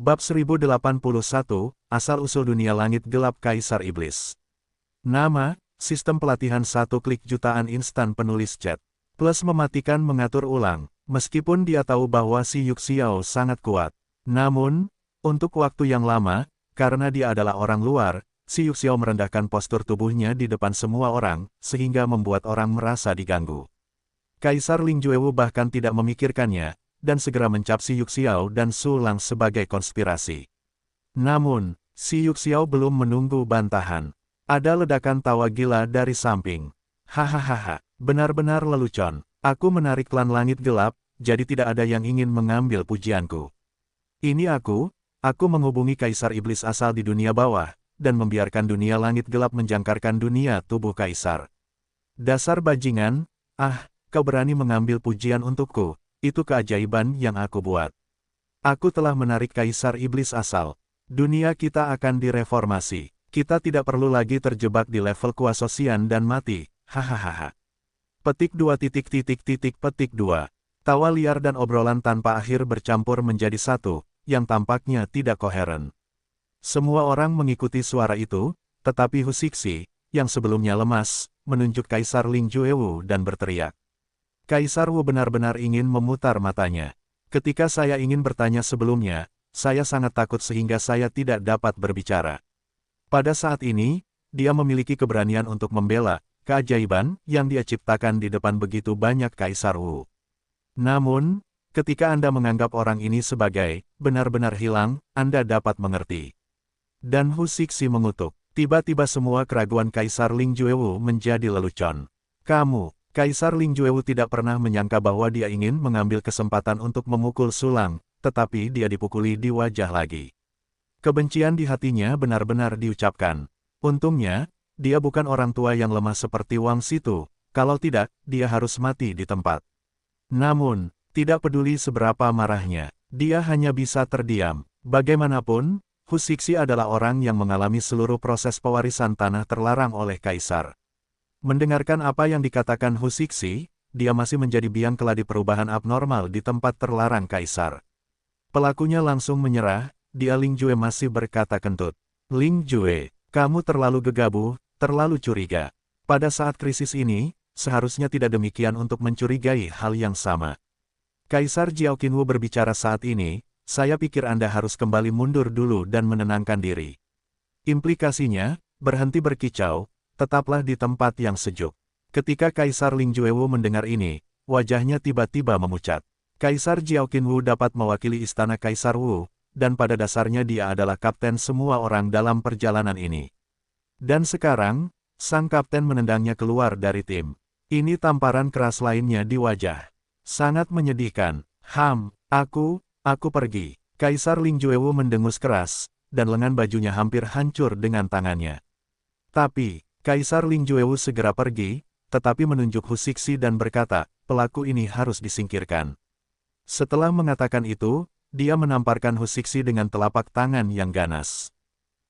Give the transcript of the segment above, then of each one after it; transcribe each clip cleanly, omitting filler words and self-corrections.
Bab 1081, Asal-usul dunia langit gelap Kaisar Iblis. Nama, sistem pelatihan 1 klik jutaan instan penulis chat. Plus mematikan mengatur ulang, meskipun dia tahu bahwa si Yuxiao sangat kuat. Namun, untuk waktu yang lama, karena dia adalah orang luar, si Yuxiao merendahkan postur tubuhnya di depan semua orang, sehingga membuat orang merasa diganggu. Kaisar Ling Juewu bahkan tidak memikirkannya, dan segera mencap si Yuxiao dan Su Lang sebagai konspirasi. Namun, si Yuxiao belum menunggu bantahan. Ada ledakan tawa gila dari samping. Hahaha, benar-benar lelucon. Aku menarik klan langit gelap, jadi tidak ada yang ingin mengambil pujianku. Ini aku menghubungi Kaisar Iblis asal di dunia bawah, dan membiarkan dunia langit gelap menjangkarkan dunia tubuh Kaisar. Dasar bajingan, kau berani mengambil pujian untukku. Itu keajaiban yang aku buat. Aku telah menarik Kaisar Iblis asal. Dunia kita akan direformasi. Kita tidak perlu lagi terjebak di level kuasosian dan mati. Hahaha. Petik 2. Tawa liar dan obrolan tanpa akhir bercampur menjadi satu, yang tampaknya tidak koheren. Semua orang mengikuti suara itu, tetapi Hu Xixi, yang sebelumnya lemas, menunjuk Kaisar Ling Juewu dan berteriak. Kaisar Wu benar-benar ingin memutar matanya. Ketika saya ingin bertanya sebelumnya, saya sangat takut sehingga saya tidak dapat berbicara. Pada saat ini, dia memiliki keberanian untuk membela keajaiban yang dia ciptakan di depan begitu banyak Kaisar Wu. Namun, ketika Anda menganggap orang ini sebagai benar-benar hilang, Anda dapat mengerti. Dan Hu Xixi mengutuk. Tiba-tiba semua keraguan Kaisar Ling Juewu menjadi lelucon. Kaisar Ling Juewu tidak pernah menyangka bahwa dia ingin mengambil kesempatan untuk memukul Su Lang, tetapi dia dipukuli di wajah lagi. Kebencian di hatinya benar-benar diucapkan. Untungnya, dia bukan orang tua yang lemah seperti Wang Situ, kalau tidak, dia harus mati di tempat. Namun, tidak peduli seberapa marahnya, dia hanya bisa terdiam. Bagaimanapun, Hu Xixi adalah orang yang mengalami seluruh proses pewarisan tanah terlarang oleh Kaisar. Mendengarkan apa yang dikatakan Hu Xixi, dia masih menjadi biang keladi perubahan abnormal di tempat terlarang Kaisar. Pelakunya langsung menyerah, dia Ling Jue masih berkata kentut. Ling Jue, kamu terlalu gegabah, terlalu curiga. Pada saat krisis ini, seharusnya tidak demikian untuk mencurigai hal yang sama. Kaisar Jiao Qinwu berbicara saat ini, saya pikir Anda harus kembali mundur dulu dan menenangkan diri. Implikasinya, berhenti berkicau, tetaplah di tempat yang sejuk. Ketika Kaisar Ling Juewu mendengar ini, wajahnya tiba-tiba memucat. Kaisar Jiao Qinwu dapat mewakili istana Kaisar Wu, dan pada dasarnya dia adalah kapten semua orang dalam perjalanan ini. Dan sekarang, sang kapten menendangnya keluar dari tim. Ini tamparan keras lainnya di wajah. Sangat menyedihkan. Aku pergi. Kaisar Ling Juewu mendengus keras, dan lengan bajunya hampir hancur dengan tangannya. Tapi, Kaisar Ling Juewu segera pergi, tetapi menunjuk Hu Xixi dan berkata, pelaku ini harus disingkirkan. Setelah mengatakan itu, dia menamparkan Hu Xixi dengan telapak tangan yang ganas.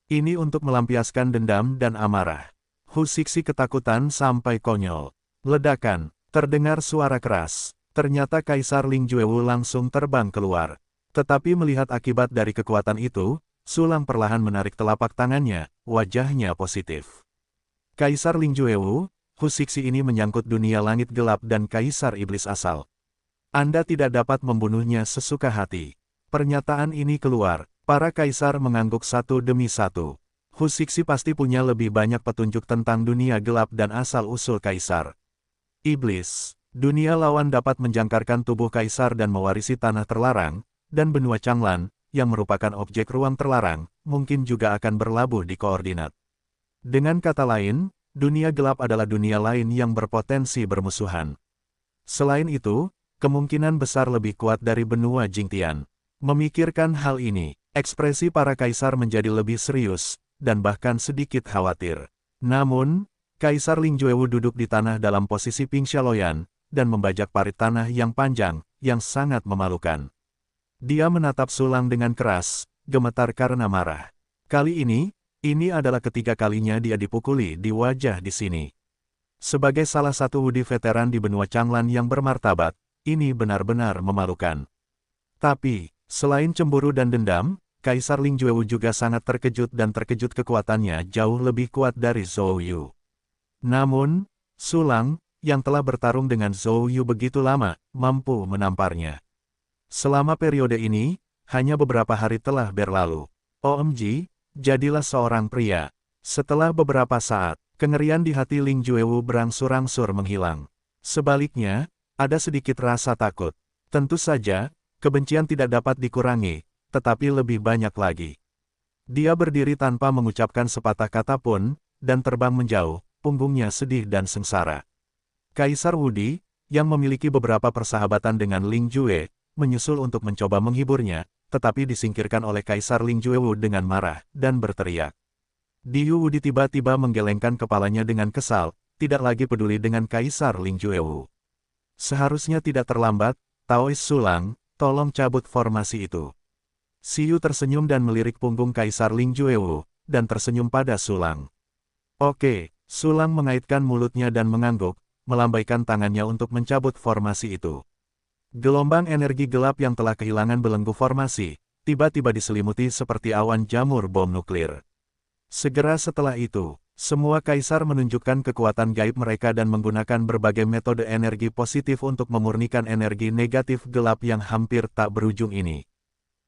Ini untuk melampiaskan dendam dan amarah. Hu Xixi ketakutan sampai konyol. Ledakan, terdengar suara keras. Ternyata Kaisar Ling Juewu langsung terbang keluar. Tetapi melihat akibat dari kekuatan itu, Su Lang perlahan menarik telapak tangannya, wajahnya positif. Kaisar Ling Juewu, Hu Xixi ini menyangkut dunia langit gelap dan Kaisar Iblis asal. Anda tidak dapat membunuhnya sesuka hati. Pernyataan ini keluar, para kaisar mengangguk satu demi satu. Hu Xixi pasti punya lebih banyak petunjuk tentang dunia gelap dan asal-usul Kaisar Iblis. Dunia lawan dapat menjangkarkan tubuh Kaisar dan mewarisi tanah terlarang, dan benua Changlan, yang merupakan objek ruang terlarang, mungkin juga akan berlabuh di koordinat. Dengan kata lain, dunia gelap adalah dunia lain yang berpotensi bermusuhan. Selain itu, kemungkinan besar lebih kuat dari benua Jingtian. Memikirkan hal ini, ekspresi para kaisar menjadi lebih serius, dan bahkan sedikit khawatir. Namun, Kaisar Ling Juewu duduk di tanah dalam posisi Ping Xiaoloyan, dan membajak parit tanah yang panjang, yang sangat memalukan. Dia menatap Su Lang dengan keras, gemetar karena marah. Kali ini adalah ketiga kalinya dia dipukuli di wajah di sini. Sebagai salah satu wudi veteran di benua Changlan yang bermartabat, ini benar-benar memalukan. Tapi, selain cemburu dan dendam, Kaisar Ling Juewu juga sangat terkejut dan terkejut kekuatannya jauh lebih kuat dari Zhou Yu. Namun, Su Lang, yang telah bertarung dengan Zhou Yu begitu lama, mampu menamparnya. Selama periode ini, hanya beberapa hari telah berlalu. OMG, jadilah seorang pria. Setelah beberapa saat, kengerian di hati Ling Juewu berangsur-angsur menghilang. Sebaliknya, ada sedikit rasa takut. Tentu saja, kebencian tidak dapat dikurangi, tetapi lebih banyak lagi. Dia berdiri tanpa mengucapkan sepatah kata pun, dan terbang menjauh, punggungnya sedih dan sengsara. Kaisar Wudi, yang memiliki beberapa persahabatan dengan Ling Jue, menyusul untuk mencoba menghiburnya, tetapi disingkirkan oleh Kaisar Ling Juewu dengan marah, dan berteriak. Diyu Wudi tiba-tiba menggelengkan kepalanya dengan kesal, tidak lagi peduli dengan Kaisar Ling Juewu. Seharusnya tidak terlambat, Taois Su Lang, tolong cabut formasi itu. Siyu tersenyum dan melirik punggung Kaisar Ling Juewu, dan tersenyum pada Su Lang. Oke, Su Lang mengaitkan mulutnya dan mengangguk, melambaikan tangannya untuk mencabut formasi itu. Gelombang energi gelap yang telah kehilangan belenggu formasi, tiba-tiba diselimuti seperti awan jamur bom nuklir. Segera setelah itu, semua kaisar menunjukkan kekuatan gaib mereka dan menggunakan berbagai metode energi positif untuk memurnikan energi negatif gelap yang hampir tak berujung ini.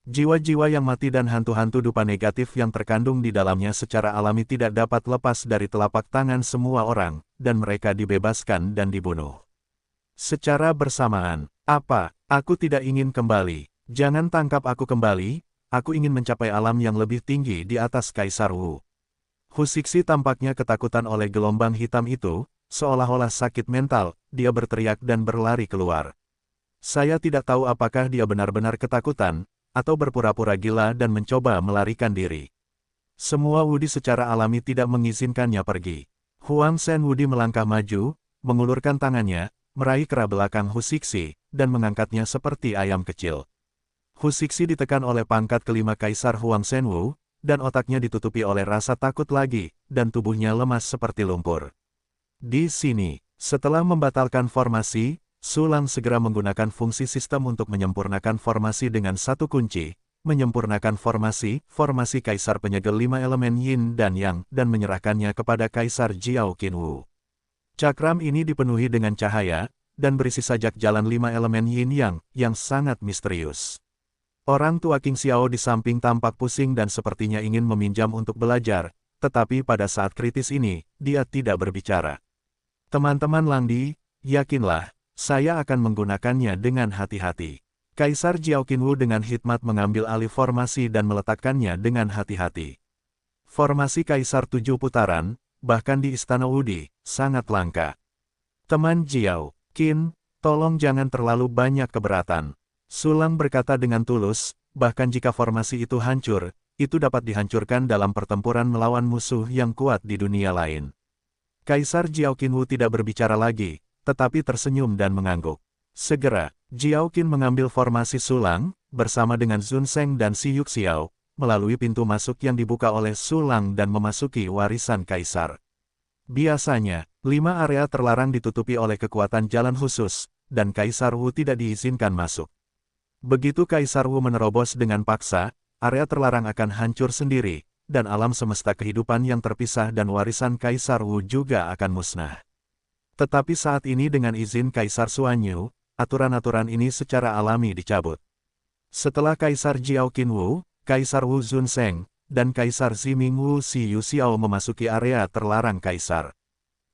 Jiwa-jiwa yang mati dan hantu-hantu dupa negatif yang terkandung di dalamnya secara alami tidak dapat lepas dari telapak tangan semua orang, dan mereka dibebaskan dan dibunuh. Secara bersamaan, apa, aku tidak ingin kembali, jangan tangkap aku kembali, aku ingin mencapai alam yang lebih tinggi di atas Kaisar Wu. Hu Xixi tampaknya ketakutan oleh gelombang hitam itu, seolah-olah sakit mental, dia berteriak dan berlari keluar. Saya tidak tahu apakah dia benar-benar ketakutan, atau berpura-pura gila dan mencoba melarikan diri. Semua Wudi secara alami tidak mengizinkannya pergi. Huang Shen Wudi melangkah maju, mengulurkan tangannya, meraih kera belakang Hu Xixi, dan mengangkatnya seperti ayam kecil. Hu Xixi ditekan oleh pangkat kelima Kaisar Huang Shen Wu, dan otaknya ditutupi oleh rasa takut lagi, dan tubuhnya lemas seperti lumpur. Di sini, setelah membatalkan formasi, Su Lang segera menggunakan fungsi sistem untuk menyempurnakan formasi dengan satu kunci, menyempurnakan formasi Kaisar penyegel 5 elemen Yin dan Yang, dan menyerahkannya kepada Kaisar Jiao Qinwu. Cakram ini dipenuhi dengan cahaya, dan berisi sajak jalan 5 elemen Yin Yang, yang sangat misterius. Orang tua King Xiao di samping tampak pusing dan sepertinya ingin meminjam untuk belajar, tetapi pada saat kritis ini, dia tidak berbicara. Teman-teman Langdi, yakinlah, saya akan menggunakannya dengan hati-hati. Kaisar Jiao Qinwu dengan hikmat mengambil alih formasi dan meletakkannya dengan hati-hati. Formasi Kaisar 7 putaran, bahkan di Istana Wudi, sangat langka. Teman Jiao, Qin, tolong jangan terlalu banyak keberatan. Su Lang berkata dengan tulus, bahkan jika formasi itu hancur, itu dapat dihancurkan dalam pertempuran melawan musuh yang kuat di dunia lain. Kaisar Jiao Qinwu tidak berbicara lagi, tetapi tersenyum dan mengangguk. Segera, Jiao Qin mengambil formasi Su Lang, bersama dengan Sun Sheng dan Si Yuxiao, melalui pintu masuk yang dibuka oleh Su Lang dan memasuki warisan Kaisar. Biasanya, 5 area terlarang ditutupi oleh kekuatan jalan khusus, dan Kaisar Wu tidak diizinkan masuk. Begitu Kaisar Wu menerobos dengan paksa, area terlarang akan hancur sendiri, dan alam semesta kehidupan yang terpisah dan warisan Kaisar Wu juga akan musnah. Tetapi saat ini dengan izin Kaisar Xuanyu, aturan-aturan ini secara alami dicabut. Setelah Kaisar Jiao Qinwu, Kaisar Wu Zunsheng, dan Kaisar Ziming Wu Si Yuxiao memasuki area terlarang Kaisar.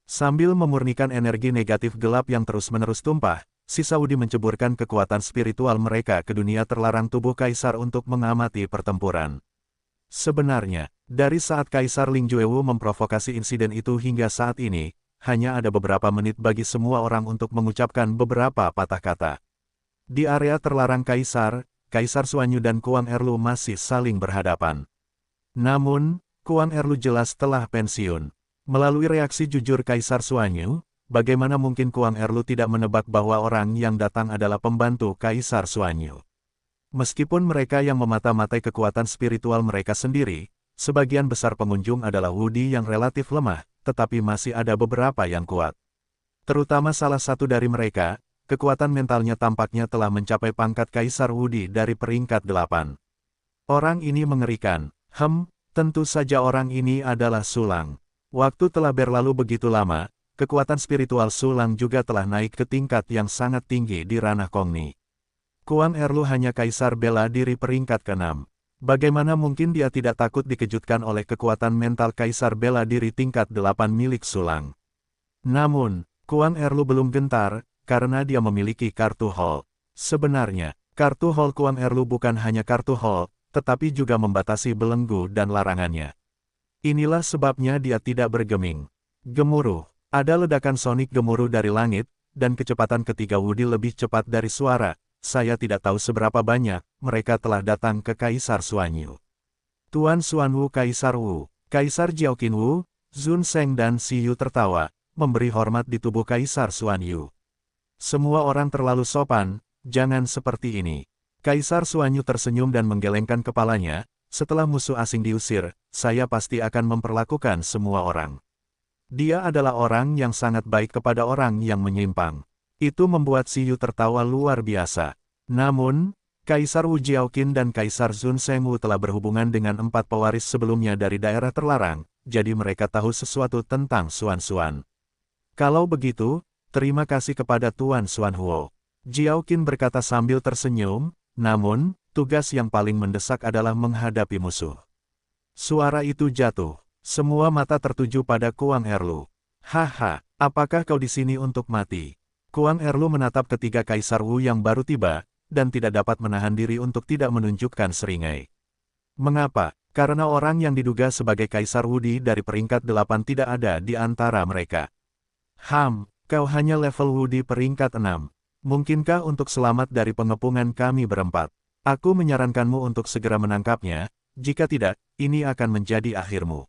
Sambil memurnikan energi negatif gelap yang terus-menerus tumpah, sisa Wudi menceburkan kekuatan spiritual mereka ke dunia terlarang tubuh Kaisar untuk mengamati pertempuran. Sebenarnya, dari saat Kaisar Ling Juewu memprovokasi insiden itu hingga saat ini, hanya ada beberapa menit bagi semua orang untuk mengucapkan beberapa patah kata. Di area terlarang Kaisar, Kaisar Xuanyu dan Kuang Erlu masih saling berhadapan. Namun, Kuang Erlu jelas telah pensiun. Melalui reaksi jujur Kaisar Xuanyu, bagaimana mungkin Kuang Erlu tidak menebak bahwa orang yang datang adalah pembantu Kaisar Xuanyu. Meskipun mereka yang memata-matai kekuatan spiritual mereka sendiri, sebagian besar pengunjung adalah Wudi yang relatif lemah, tetapi masih ada beberapa yang kuat. Terutama salah satu dari mereka, kekuatan mentalnya tampaknya telah mencapai pangkat Kaisar Wudi dari peringkat 8. Orang ini mengerikan. Tentu saja orang ini adalah Sulang. Waktu telah berlalu begitu lama, kekuatan spiritual Sulang juga telah naik ke tingkat yang sangat tinggi di ranah Kongni. Kuang Erlu hanya kaisar bela diri peringkat ke-6. Bagaimana mungkin dia tidak takut dikejutkan oleh kekuatan mental kaisar bela diri tingkat 8 milik Sulang. Namun, Kuang Erlu belum gentar, karena dia memiliki kartu Hall. Sebenarnya, kartu Hall Kuang Erlu bukan hanya kartu Hall, tetapi juga membatasi belenggu dan larangannya. Inilah sebabnya dia tidak bergeming. Gemuruh. Ada ledakan sonik gemuruh dari langit, dan kecepatan ketiga Wudi lebih cepat dari suara. Saya tidak tahu seberapa banyak, mereka telah datang ke Kaisar Xuanyu. Tuan Xuanwu Kaisar Wu, Kaisar Jiaoqin Wu, Zun Sheng dan Si Yu tertawa, memberi hormat di tubuh Kaisar Xuanyu. Semua orang terlalu sopan, jangan seperti ini. Kaisar Xuanyu tersenyum dan menggelengkan kepalanya, setelah musuh asing diusir, saya pasti akan memperlakukan semua orang. Dia adalah orang yang sangat baik kepada orang yang menyimpang. Itu membuat Si Yu tertawa luar biasa. Namun, Kaisar Wu Jiaoqin dan Kaisar Zun Shengwu telah berhubungan dengan 4 pewaris sebelumnya dari daerah terlarang, jadi mereka tahu sesuatu tentang Xuan-Xuan. Kalau begitu, terima kasih kepada Tuan Xuanhuo. Jiaoqin berkata sambil tersenyum, namun, tugas yang paling mendesak adalah menghadapi musuh. Suara itu jatuh. Semua mata tertuju pada Kuang Erlu. Haha, apakah kau di sini untuk mati? Kuang Erlu menatap ketiga Kaisar Wu yang baru tiba, dan tidak dapat menahan diri untuk tidak menunjukkan seringai. Mengapa? Karena orang yang diduga sebagai Kaisar Wudi dari peringkat 8 tidak ada di antara mereka. Kau hanya level Wudi peringkat 6. Mungkinkah untuk selamat dari pengepungan kami berempat? Aku menyarankanmu untuk segera menangkapnya, jika tidak, ini akan menjadi akhirmu.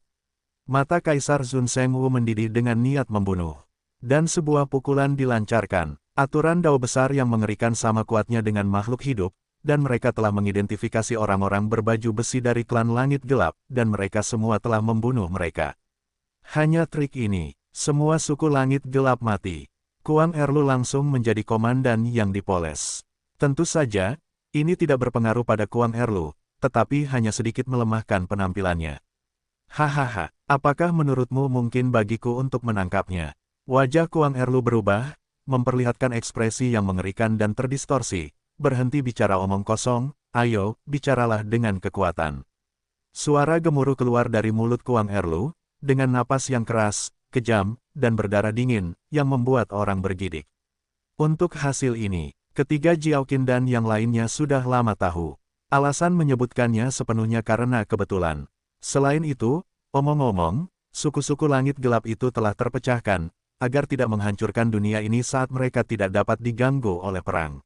Mata Kaisar Zun Shengwu mendidih dengan niat membunuh. Dan sebuah pukulan dilancarkan. Aturan Dao besar yang mengerikan sama kuatnya dengan makhluk hidup, dan mereka telah mengidentifikasi orang-orang berbaju besi dari klan Langit Gelap, dan mereka semua telah membunuh mereka. Hanya trik ini, semua suku Langit Gelap mati. Kuang Erlu langsung menjadi komandan yang dipoles. Tentu saja, ini tidak berpengaruh pada Kuang Erlu, tetapi hanya sedikit melemahkan penampilannya. Hahaha, apakah menurutmu mungkin bagiku untuk menangkapnya? Wajah Kuang Erlu berubah, memperlihatkan ekspresi yang mengerikan dan terdistorsi. Berhenti bicara omong kosong, ayo, bicaralah dengan kekuatan. Suara gemuruh keluar dari mulut Kuang Erlu, dengan napas yang keras, kejam, dan berdarah dingin, yang membuat orang bergidik. Untuk hasil ini, ketiga Jiaoqin dan yang lainnya sudah lama tahu. Alasan menyebutkannya sepenuhnya karena kebetulan. Selain itu, omong-omong, suku-suku Langit Gelap itu telah terpecahkan, agar tidak menghancurkan dunia ini saat mereka tidak dapat diganggu oleh perang.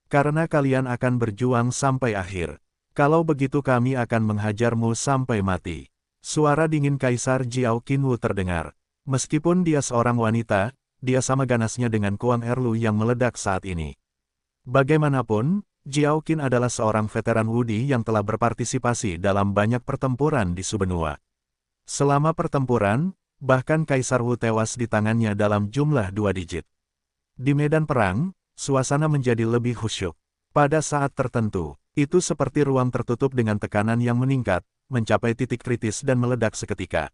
Karena kalian akan berjuang sampai akhir. Kalau begitu kami akan menghajarmu sampai mati. Suara dingin Kaisar Jiaoqin Wu terdengar. Meskipun dia seorang wanita, dia sama ganasnya dengan Kuang Erlu yang meledak saat ini. Bagaimanapun, Jiaoqin adalah seorang veteran Wudi yang telah berpartisipasi dalam banyak pertempuran di Subenua. Selama pertempuran, bahkan Kaisar Wu tewas di tangannya dalam jumlah 2 digit. Di medan perang, suasana menjadi lebih khusyuk. Pada saat tertentu, itu seperti ruang tertutup dengan tekanan yang meningkat, mencapai titik kritis dan meledak seketika.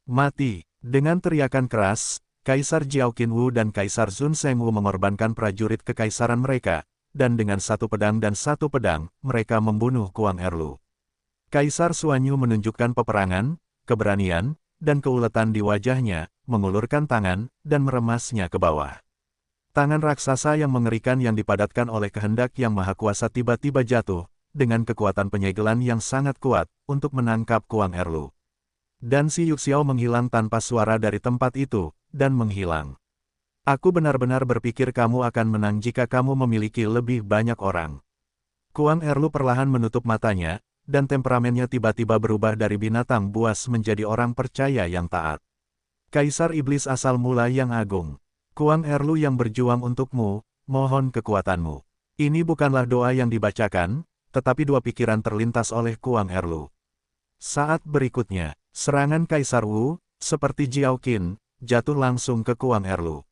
Mati! Dengan teriakan keras, Kaisar Jiaoqin Wu dan Kaisar Zun Shengwu mengorbankan prajurit kekaisaran mereka, dan dengan 1 pedang dan 1 pedang, mereka membunuh Kuang Erlu. Kaisar Xuanyu menunjukkan peperangan, keberanian, dan keuletan di wajahnya, mengulurkan tangan, dan meremasnya ke bawah. Tangan raksasa yang mengerikan yang dipadatkan oleh kehendak yang maha kuasa tiba-tiba jatuh, dengan kekuatan penyegelan yang sangat kuat, untuk menangkap Kuang Erlu. Dan si Yuxiao menghilang tanpa suara dari tempat itu, dan menghilang. Aku benar-benar berpikir kamu akan menang jika kamu memiliki lebih banyak orang. Kuang Erlu perlahan menutup matanya, dan temperamennya tiba-tiba berubah dari binatang buas menjadi orang percaya yang taat. Kaisar Iblis asal mula yang agung. Kuang Erlu yang berjuang untukmu, mohon kekuatanmu. Ini bukanlah doa yang dibacakan, tetapi 2 pikiran terlintas oleh Kuang Erlu. Saat berikutnya, serangan Kaisar Wu, seperti Jiaoqin, jatuh langsung ke Kuang Erlu.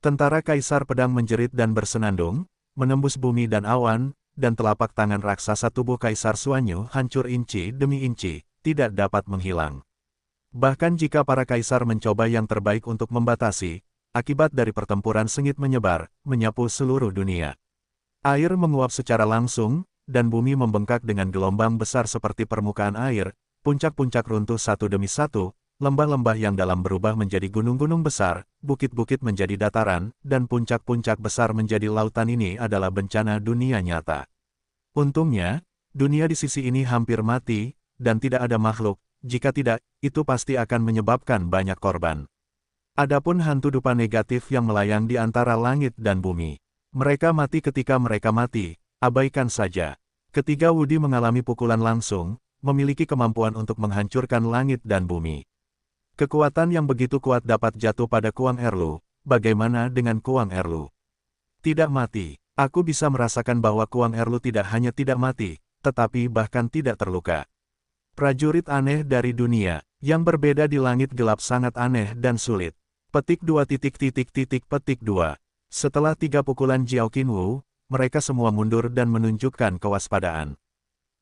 Tentara Kaisar Pedang menjerit dan bersenandung, menembus bumi dan awan, dan telapak tangan raksasa tubuh Kaisar Suanyu hancur inci demi inci, tidak dapat menghilang. Bahkan jika para kaisar mencoba yang terbaik untuk membatasi, akibat dari pertempuran sengit menyebar, menyapu seluruh dunia. Air menguap secara langsung, dan bumi membengkak dengan gelombang besar seperti permukaan air, puncak-puncak runtuh satu demi satu, lembah-lembah yang dalam berubah menjadi gunung-gunung besar, bukit-bukit menjadi dataran, dan puncak-puncak besar menjadi lautan. Ini adalah bencana dunia nyata. Untungnya, dunia di sisi ini hampir mati, dan tidak ada makhluk, jika tidak, itu pasti akan menyebabkan banyak korban. Adapun hantu dupa negatif yang melayang di antara langit dan bumi. Mereka mati ketika mereka mati, abaikan saja. Ketika Wudi mengalami pukulan langsung, memiliki kemampuan untuk menghancurkan langit dan bumi. Kekuatan yang begitu kuat dapat jatuh pada Kuang Erlu. Bagaimana dengan Kuang Erlu? Tidak mati. Aku bisa merasakan bahwa Kuang Erlu tidak hanya tidak mati, tetapi bahkan tidak terluka. Prajurit aneh dari dunia, yang berbeda di langit gelap sangat aneh dan sulit. Petik 2 petik 2. Setelah 3 pukulan Jiao Qinwu, mereka semua mundur dan menunjukkan kewaspadaan.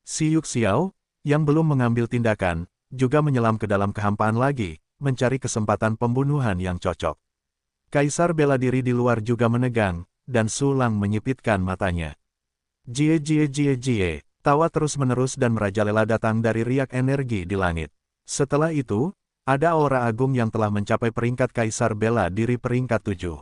Si Yuxiao, yang belum mengambil tindakan, juga menyelam ke dalam kehampaan lagi, mencari kesempatan pembunuhan yang cocok. Kaisar bela diri di luar juga menegang, dan Su Lang menyipitkan matanya. Jie, tawa terus-menerus dan merajalela datang dari riak energi di langit. Setelah itu, ada aura agung yang telah mencapai peringkat Kaisar bela diri peringkat 7.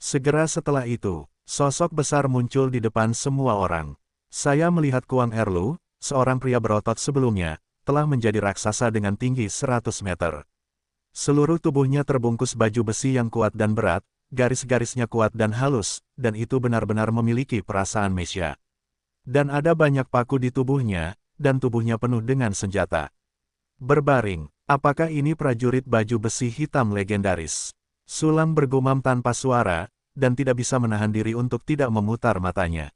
Segera setelah itu, sosok besar muncul di depan semua orang. Saya melihat Kuang Erlu, seorang pria berotot sebelumnya, telah menjadi raksasa dengan tinggi 100 meter. Seluruh tubuhnya terbungkus baju besi yang kuat dan berat, garis-garisnya kuat dan halus, dan itu benar-benar memiliki perasaan mesya. Dan ada banyak paku di tubuhnya, dan tubuhnya penuh dengan senjata. Berbaring, apakah ini prajurit baju besi hitam legendaris? Su Lang bergumam tanpa suara, dan tidak bisa menahan diri untuk tidak memutar matanya.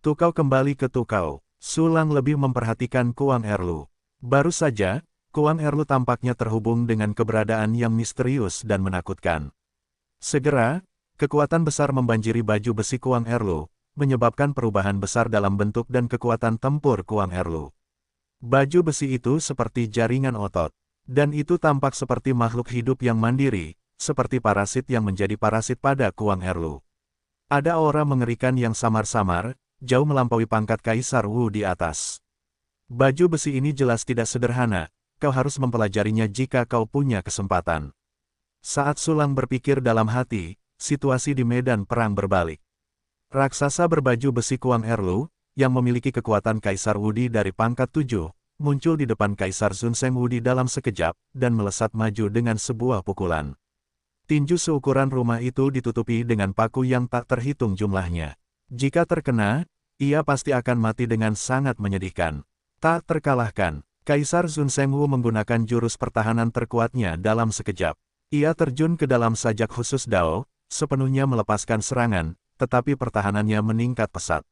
Tukau kembali ke Tukau, Su Lang lebih memperhatikan Kuang Erlu. Baru saja, Kuang Erlu tampaknya terhubung dengan keberadaan yang misterius dan menakutkan. Segera, kekuatan besar membanjiri baju besi Kuang Erlu, menyebabkan perubahan besar dalam bentuk dan kekuatan tempur Kuang Erlu. Baju besi itu seperti jaringan otot, dan itu tampak seperti makhluk hidup yang mandiri, seperti parasit yang menjadi parasit pada Kuang Erlu. Ada aura mengerikan yang samar-samar, jauh melampaui pangkat Kaisar Wu di atas. Baju besi ini jelas tidak sederhana, kau harus mempelajarinya jika kau punya kesempatan. Saat Su Lang berpikir dalam hati, situasi di medan perang berbalik. Raksasa berbaju besi Kuang Erlu, yang memiliki kekuatan Kaisar Wudi dari pangkat 7, muncul di depan Kaisar Zunseng Wudi dalam sekejap, dan melesat maju dengan sebuah pukulan. Tinju seukuran rumah itu ditutupi dengan paku yang tak terhitung jumlahnya. Jika terkena, ia pasti akan mati dengan sangat menyedihkan. Tak terkalahkan, Kaisar Zunseng Wu menggunakan jurus pertahanan terkuatnya dalam sekejap. Ia terjun ke dalam sajak khusus Dao, sepenuhnya melepaskan serangan, tetapi pertahanannya meningkat pesat.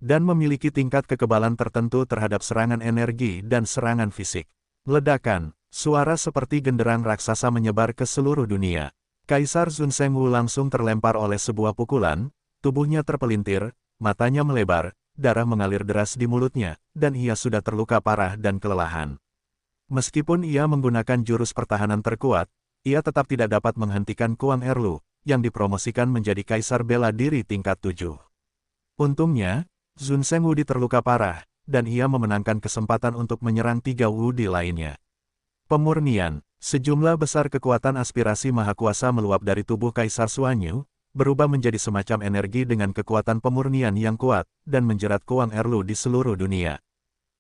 Dan memiliki tingkat kekebalan tertentu terhadap serangan energi dan serangan fisik. Ledakan, suara seperti genderang raksasa menyebar ke seluruh dunia. Kaisar Zunseng Wu langsung terlempar oleh sebuah pukulan, tubuhnya terpelintir, matanya melebar, darah mengalir deras di mulutnya, dan ia sudah terluka parah dan kelelahan. Meskipun ia menggunakan jurus pertahanan terkuat, ia tetap tidak dapat menghentikan Kuang Erlu, yang dipromosikan menjadi Kaisar bela diri tingkat 7. Untungnya, Zunseng Wudi terluka parah, dan ia memenangkan kesempatan untuk menyerang 3 Wudi lainnya. Pemurnian, sejumlah besar kekuatan aspirasi maha kuasa meluap dari tubuh Kaisar Suanyu, berubah menjadi semacam energi dengan kekuatan pemurnian yang kuat, dan menjerat Kuang Erlu di seluruh dunia.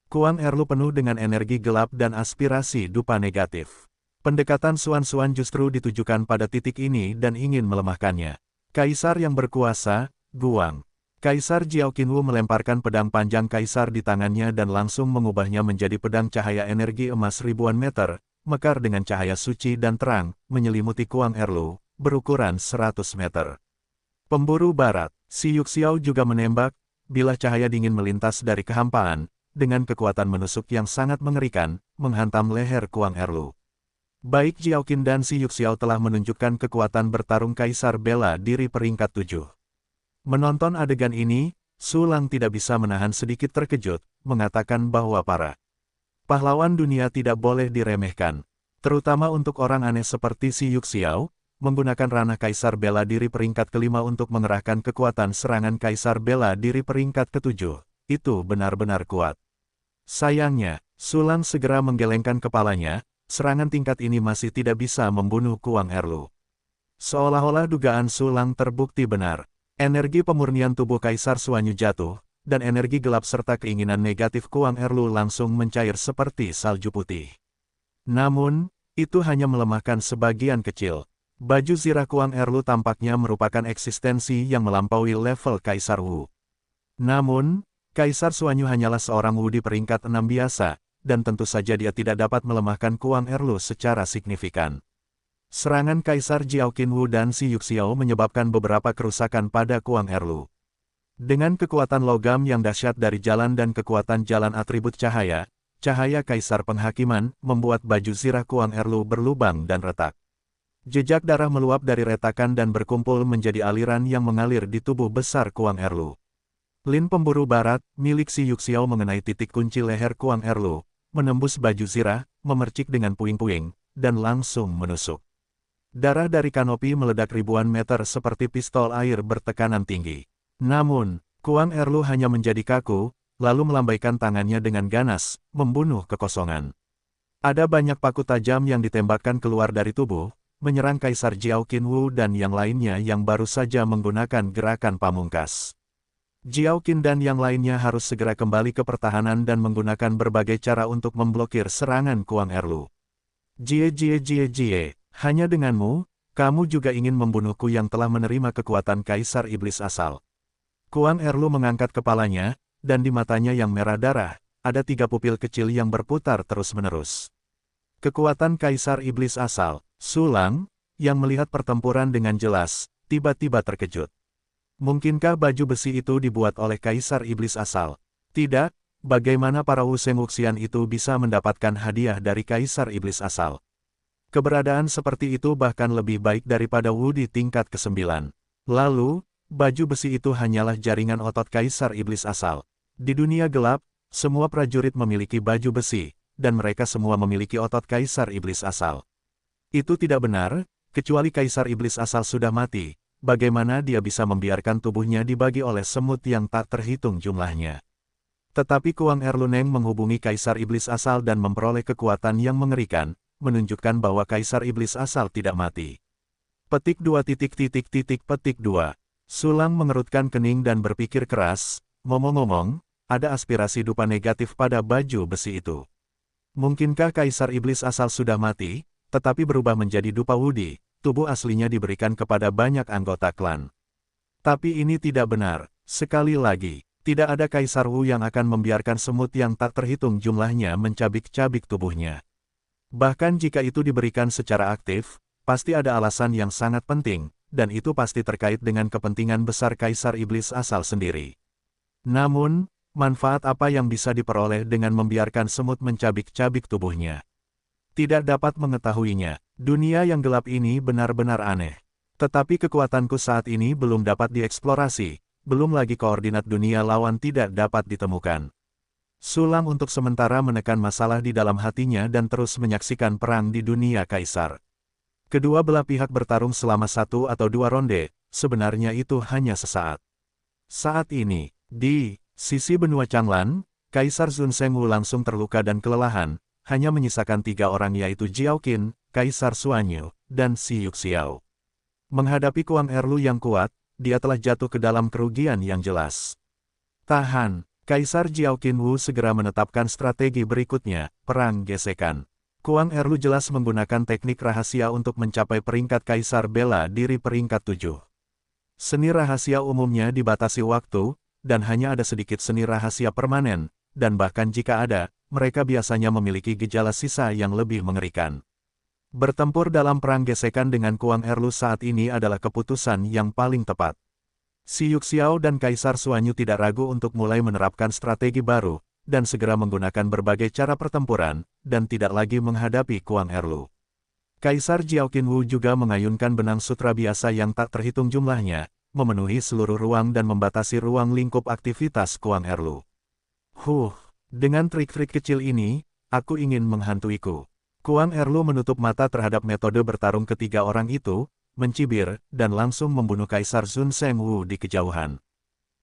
Kuang Erlu penuh dengan energi gelap dan aspirasi dupa negatif. Pendekatan Suan-Suan justru ditujukan pada titik ini dan ingin melemahkannya. Kaisar yang berkuasa, Guang. Kaisar Jiao Qinwu melemparkan pedang panjang Kaisar di tangannya dan langsung mengubahnya menjadi pedang cahaya energi emas ribuan meter, mekar dengan cahaya suci dan terang, menyelimuti Kuang Erlu, berukuran 100 meter. Pemburu barat, Si Yuxiao juga menembak, bilah cahaya dingin melintas dari kehampaan, dengan kekuatan menusuk yang sangat mengerikan, menghantam leher Kuang Erlu. Baik Jiao Qin dan Si Yuxiao telah menunjukkan kekuatan bertarung Kaisar bela diri peringkat 7. Menonton adegan ini, Su Lang tidak bisa menahan sedikit terkejut, mengatakan bahwa para pahlawan dunia tidak boleh diremehkan. Terutama untuk orang aneh seperti si Yuxiao, menggunakan ranah Kaisar Bela Diri peringkat kelima untuk mengerahkan kekuatan serangan Kaisar Bela Diri peringkat ketujuh. Itu benar-benar kuat. Sayangnya, Su Lang segera menggelengkan kepalanya, serangan tingkat ini masih tidak bisa membunuh Kuang Erlu. Seolah-olah dugaan Su Lang terbukti benar. Energi pemurnian tubuh Kaisar Suanyu jatuh, dan energi gelap serta keinginan negatif Kuang Erlu langsung mencair seperti salju putih. Namun, itu hanya melemahkan sebagian kecil. Baju zirah Kuang Erlu tampaknya merupakan eksistensi yang melampaui level Kaisar Wu. Namun, Kaisar Suanyu hanyalah seorang Wu di peringkat 6 biasa, dan tentu saja dia tidak dapat melemahkan Kuang Erlu secara signifikan. Serangan Kaisar Jiaoqin Wu dan si Yuxiao menyebabkan beberapa kerusakan pada Kuang Erlu. Dengan kekuatan logam yang dahsyat dari jalan dan kekuatan jalan atribut cahaya, cahaya Kaisar Penghakiman membuat baju zirah Kuang Erlu berlubang dan retak. Jejak darah meluap dari retakan dan berkumpul menjadi aliran yang mengalir di tubuh besar Kuang Erlu. Lin Pemburu Barat, milik si Yuxiao mengenai titik kunci leher Kuang Erlu, menembus baju zirah, memercik dengan puing-puing, dan langsung menusuk. Darah dari kanopi meledak ribuan meter seperti pistol air bertekanan tinggi. Namun, Kuang Erlu hanya menjadi kaku, lalu melambaikan tangannya dengan ganas, membunuh kekosongan. Ada banyak paku tajam yang ditembakkan keluar dari tubuh, menyerang Kaisar Jiaoqin Wu dan yang lainnya yang baru saja menggunakan gerakan pamungkas. Jiaoqin dan yang lainnya harus segera kembali ke pertahanan dan menggunakan berbagai cara untuk memblokir serangan Kuang Erlu. Jie, hanya denganmu, kamu juga ingin membunuhku yang telah menerima kekuatan Kaisar Iblis asal. Kuang Erlu mengangkat kepalanya, dan di matanya yang merah darah, ada 3 pupil kecil yang berputar terus-menerus. Kekuatan Kaisar Iblis asal, Su Lang, yang melihat pertempuran dengan jelas, tiba-tiba terkejut. Mungkinkah baju besi itu dibuat oleh Kaisar Iblis asal? Tidak, bagaimana para Wu Seng Wuxian itu bisa mendapatkan hadiah dari Kaisar Iblis asal? Keberadaan seperti itu bahkan lebih baik daripada Wu di tingkat ke-9. Lalu, baju besi itu hanyalah jaringan otot Kaisar Iblis asal. Di dunia gelap, semua prajurit memiliki baju besi, dan mereka semua memiliki otot Kaisar Iblis asal. Itu tidak benar, kecuali Kaisar Iblis asal sudah mati, bagaimana dia bisa membiarkan tubuhnya dibagi oleh semut yang tak terhitung jumlahnya. Tetapi Kuang Erluneng menghubungi Kaisar Iblis asal dan memperoleh kekuatan yang mengerikan, menunjukkan bahwa Kaisar Iblis asal tidak mati. Petik 2. Su Lang mengerutkan kening dan berpikir keras, ngomong-ngomong, ada aspirasi dupa negatif pada baju besi itu. Mungkinkah Kaisar Iblis asal sudah mati, tetapi berubah menjadi dupa Wudi, tubuh aslinya diberikan kepada banyak anggota klan. Tapi ini tidak benar, sekali lagi, tidak ada Kaisar Wu yang akan membiarkan semut yang tak terhitung jumlahnya mencabik-cabik tubuhnya. Bahkan jika itu diberikan secara aktif, pasti ada alasan yang sangat penting, dan itu pasti terkait dengan kepentingan besar Kaisar Iblis asal sendiri. Namun, manfaat apa yang bisa diperoleh dengan membiarkan semut mencabik-cabik tubuhnya? Tidak dapat mengetahuinya. Dunia yang gelap ini benar-benar aneh. Tetapi kekuatanku saat ini belum dapat dieksplorasi, belum lagi koordinat dunia lawan tidak dapat ditemukan. Su Lang untuk sementara menekan masalah di dalam hatinya dan terus menyaksikan perang di dunia Kaisar. Kedua belah pihak bertarung selama 1 atau 2 ronde, sebenarnya itu hanya sesaat. Saat ini, di sisi benua Changlan, Kaisar Sun Shengwu langsung terluka dan kelelahan, hanya menyisakan 3 orang yaitu Jiaoqin, Kaisar Suanyu, dan si Yuxiao. Menghadapi Kuang Erlu yang kuat, dia telah jatuh ke dalam kerugian yang jelas. Tahan! Kaisar Jiaoqin Wu segera menetapkan strategi berikutnya, perang gesekan. Kuang Erlu jelas menggunakan teknik rahasia untuk mencapai peringkat Kaisar Bela Diri peringkat 7. Seni rahasia umumnya dibatasi waktu, dan hanya ada sedikit seni rahasia permanen, dan bahkan jika ada, mereka biasanya memiliki gejala sisa yang lebih mengerikan. Bertempur dalam perang gesekan dengan Kuang Erlu saat ini adalah keputusan yang paling tepat. Si Yuxiao dan Kaisar Suanyu tidak ragu untuk mulai menerapkan strategi baru, dan segera menggunakan berbagai cara pertempuran, dan tidak lagi menghadapi Kuang Erlu. Kaisar Jiaoqin Wu juga mengayunkan benang sutra biasa yang tak terhitung jumlahnya, memenuhi seluruh ruang dan membatasi ruang lingkup aktivitas Kuang Erlu. Dengan trik-trik kecil ini, aku ingin menghantuiku. Kuang Erlu menutup mata terhadap metode bertarung ketiga orang itu, mencibir, dan langsung membunuh Kaisar Sun Seng Wu di kejauhan.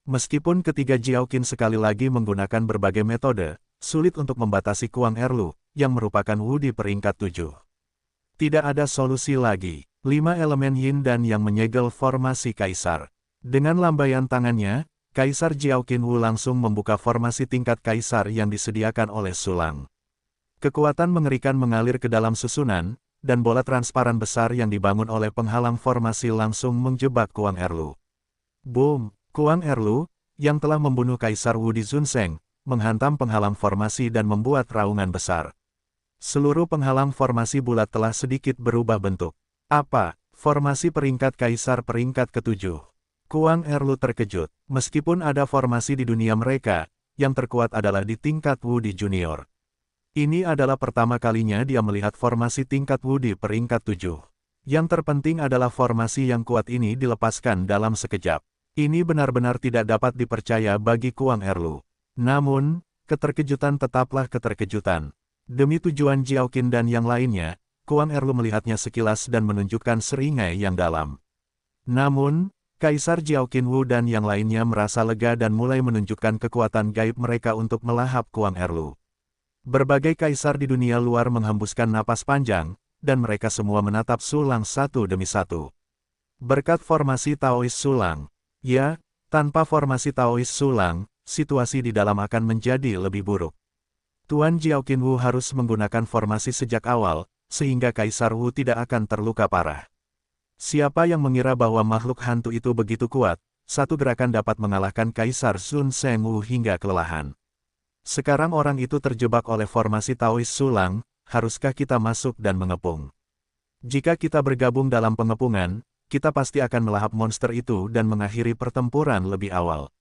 Meskipun ketiga Jiaoqin sekali lagi menggunakan berbagai metode, sulit untuk membatasi Kuang Erlu, yang merupakan Wu di peringkat 7. Tidak ada solusi lagi. 5 elemen Yin dan yang menyegel formasi Kaisar. Dengan lambaian tangannya, Kaisar Jiaoqin Wu langsung membuka formasi tingkat Kaisar yang disediakan oleh Sulang. Kekuatan mengerikan mengalir ke dalam susunan, dan bola transparan besar yang dibangun oleh penghalang formasi langsung menjebak Kuang Erlu. Boom! Kuang Erlu, yang telah membunuh Kaisar Wu di Zunseng, menghantam penghalang formasi dan membuat raungan besar. Seluruh penghalang formasi bulat telah sedikit berubah bentuk. Apa? Formasi peringkat Kaisar peringkat ke-7. Kuang Erlu terkejut. Meskipun ada formasi di dunia mereka, yang terkuat adalah di tingkat Wu di junior. Ini adalah pertama kalinya dia melihat formasi tingkat Wu di peringkat 7. Yang terpenting adalah formasi yang kuat ini dilepaskan dalam sekejap. Ini benar-benar tidak dapat dipercaya bagi Kuang Erlu. Namun, keterkejutan tetaplah keterkejutan. Demi tujuan Jiaoqin dan yang lainnya, Kuang Erlu melihatnya sekilas dan menunjukkan seringai yang dalam. Namun, Kaisar Jiaoqin Wu dan yang lainnya merasa lega dan mulai menunjukkan kekuatan gaib mereka untuk melahap Kuang Erlu. Berbagai kaisar di dunia luar menghembuskan napas panjang, dan mereka semua menatap Sulang satu demi satu. Berkat formasi Taois Sulang, ya, tanpa formasi Taois Sulang, situasi di dalam akan menjadi lebih buruk. Tuan Jiaoqin Wu harus menggunakan formasi sejak awal, sehingga Kaisar Wu tidak akan terluka parah. Siapa yang mengira bahwa makhluk hantu itu begitu kuat, satu gerakan dapat mengalahkan Kaisar Sun Seng Wu hingga kelelahan. Sekarang orang itu terjebak oleh formasi Taois Sulang, haruskah kita masuk dan mengepung? Jika kita bergabung dalam pengepungan, kita pasti akan melahap monster itu dan mengakhiri pertempuran lebih awal.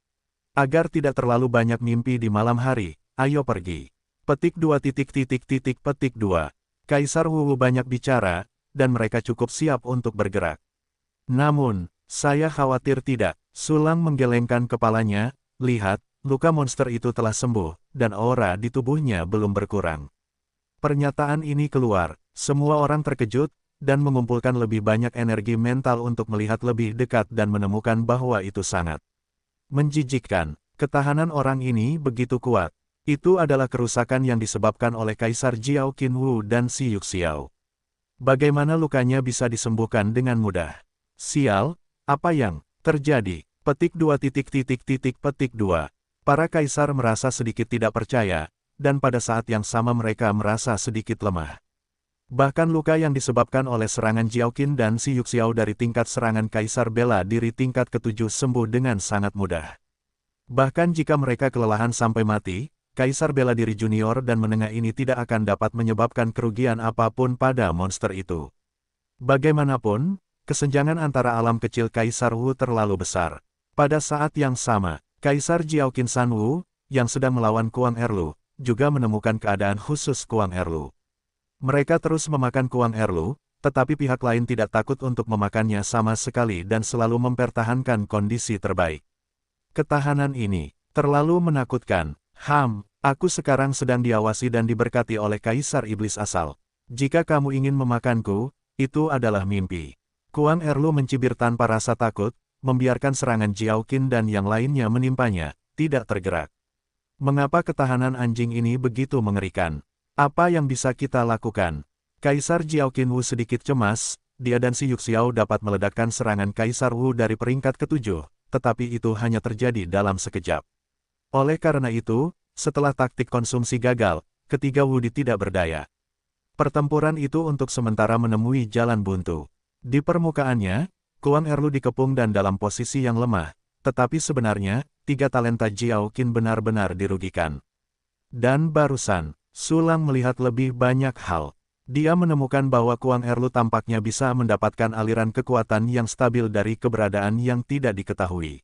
Agar tidak terlalu banyak mimpi di malam hari, ayo pergi. Petik 2. Petik 2. Kaisar Wu banyak bicara, dan mereka cukup siap untuk bergerak. Namun, saya khawatir tidak. Sulang menggelengkan kepalanya, lihat, luka monster itu telah sembuh, dan aura di tubuhnya belum berkurang. Pernyataan ini keluar, semua orang terkejut, dan mengumpulkan lebih banyak energi mental untuk melihat lebih dekat dan menemukan bahwa itu sangat menjijikkan. Ketahanan orang ini begitu kuat. Itu adalah kerusakan yang disebabkan oleh Kaisar Jiaoqin Wu dan Si Yuxiao. Bagaimana lukanya bisa disembuhkan dengan mudah? Sial, apa yang terjadi? Petik 2. Petik 2. Para kaisar merasa sedikit tidak percaya, dan pada saat yang sama mereka merasa sedikit lemah. Bahkan luka yang disebabkan oleh serangan Jiaoqin dan Si Yuxiao dari tingkat serangan Kaisar bela diri tingkat ke-7 sembuh dengan sangat mudah. Bahkan jika mereka kelelahan sampai mati, Kaisar bela diri junior dan menengah ini tidak akan dapat menyebabkan kerugian apapun pada monster itu. Bagaimanapun, kesenjangan antara alam kecil Kaisar Wu terlalu besar. Pada saat yang sama, Kaisar Jiaoqin San Wu, yang sedang melawan Kuang Erlu, juga menemukan keadaan khusus Kuang Erlu. Mereka terus memakan Kuang Erlu, tetapi pihak lain tidak takut untuk memakannya sama sekali dan selalu mempertahankan kondisi terbaik. Ketahanan ini terlalu menakutkan. Aku sekarang sedang diawasi dan diberkati oleh Kaisar Iblis asal. Jika kamu ingin memakanku, itu adalah mimpi. Kuang Erlu mencibir tanpa rasa takut, membiarkan serangan Jiaoqin dan yang lainnya menimpanya, tidak tergerak. Mengapa ketahanan anjing ini begitu mengerikan? Apa yang bisa kita lakukan? Kaisar Jiaoqin Wu sedikit cemas, dia dan Si Yuxiao dapat meledakkan serangan Kaisar Wu dari peringkat ke-7, tetapi itu hanya terjadi dalam sekejap. Oleh karena itu, setelah taktik konsumsi gagal, ketiga Wudi tidak berdaya. Pertempuran itu untuk sementara menemui jalan buntu. Di permukaannya, Kuang Erlu dikepung dan dalam posisi yang lemah, tetapi sebenarnya, 3 talenta Jiaoqin benar-benar dirugikan. Dan barusan, Sulang melihat lebih banyak hal. Dia menemukan bahwa Kuang Erlu tampaknya bisa mendapatkan aliran kekuatan yang stabil dari keberadaan yang tidak diketahui.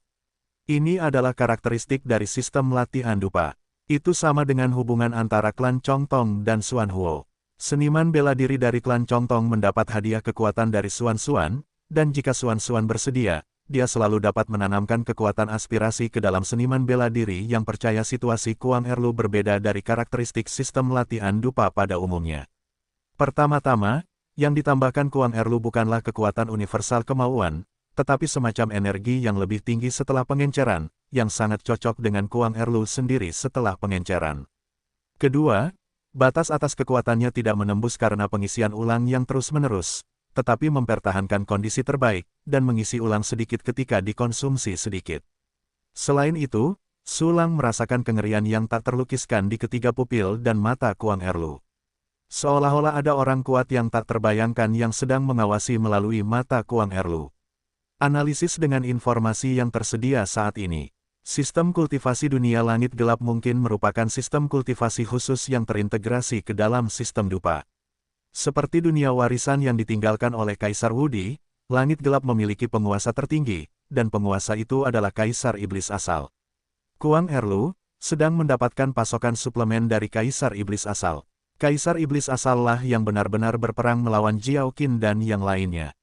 Ini adalah karakteristik dari sistem latihan dupa. Itu sama dengan hubungan antara klan Chong Tong dan Xuan Huo. Seniman bela diri dari klan Chong Tong mendapat hadiah kekuatan dari Xuan Xuan, dan jika Xuan Xuan bersedia, dia selalu dapat menanamkan kekuatan aspirasi ke dalam seniman bela diri yang percaya situasi Kuang Erlu berbeda dari karakteristik sistem latihan dupa pada umumnya. Pertama-tama, yang ditambahkan Kuang Erlu bukanlah kekuatan universal kemauan, tetapi semacam energi yang lebih tinggi setelah pengenceran, yang sangat cocok dengan Kuang Erlu sendiri setelah pengenceran. Kedua, batas atas kekuatannya tidak menembus karena pengisian ulang yang terus-menerus, tetapi mempertahankan kondisi terbaik, dan mengisi ulang sedikit ketika dikonsumsi sedikit. Selain itu, Sulang merasakan kengerian yang tak terlukiskan di ketiga pupil dan mata Kuang Erlu. Seolah-olah ada orang kuat yang tak terbayangkan yang sedang mengawasi melalui mata Kuang Erlu. Analisis dengan informasi yang tersedia saat ini. Sistem kultivasi dunia langit gelap mungkin merupakan sistem kultivasi khusus yang terintegrasi ke dalam sistem dupa. Seperti dunia warisan yang ditinggalkan oleh Kaisar Wudi, langit gelap memiliki penguasa tertinggi, dan penguasa itu adalah Kaisar Iblis asal. Kuang Erlu sedang mendapatkan pasokan suplemen dari Kaisar Iblis asal. Kaisar Iblis asal lah yang benar-benar berperang melawan Jiao Qin dan yang lainnya.